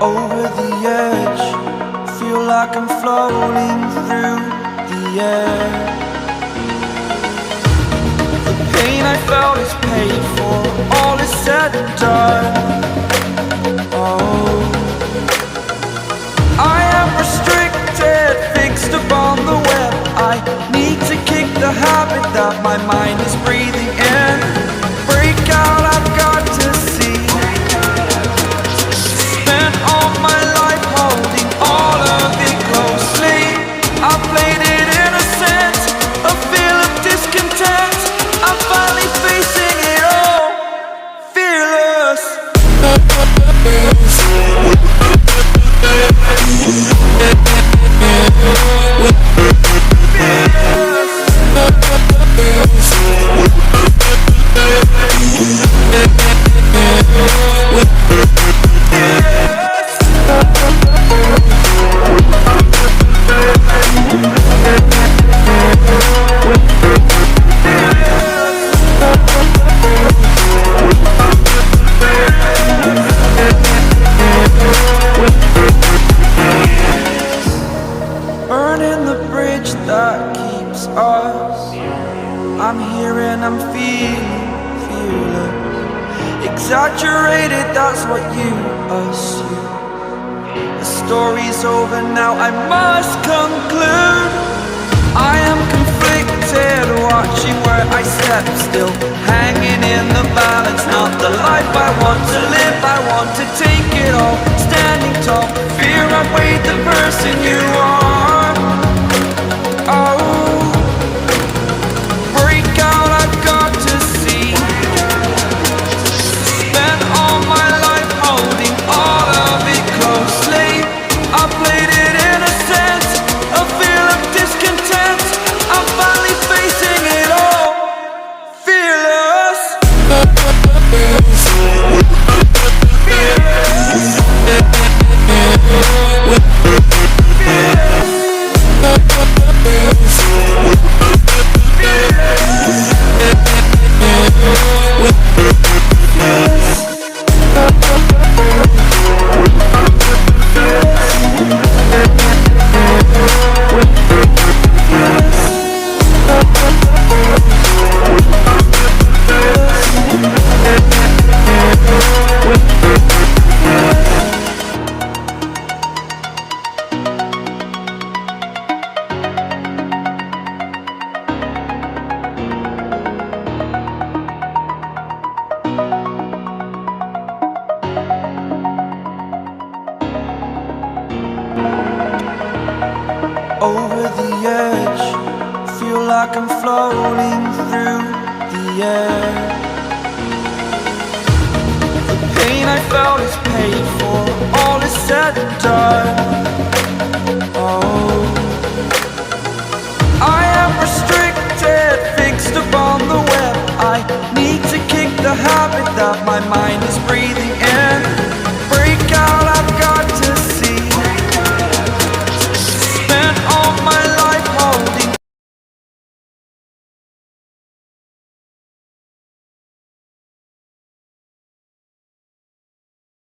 over the edge. Feel like I'm floating through the air. The pain I felt is paid for, all is said and done. Oh, I am restricted, fixed upon the web. I need to kick the habit that my mind is breathing in. Break out, I've got to see. Spent all my life holding all of it closely. I played it innocent, a feel of discontent. I'm finally facing it all, fearless. Burning the bridge that keeps us. I'm here and I'm feeling fearless. Exaggerated, that's what you assume. The story's over now, I must conclude. I am conflicted, watching where I step still, hanging in the balance. Not the life I want to live, I want to take it all. Standing tall, fear I've weighed the person you are. Oh, break out, I've got to see. Spent all my life holding all of it closely. I played it innocent, a feel of discontent. I'm finally facing it all, fearless. Over the edge, feel like I'm floating through the air. The pain I felt is paid for, all is said and done. Oh, I am restricted, fixed upon the web. I need to kick the habit that my mind is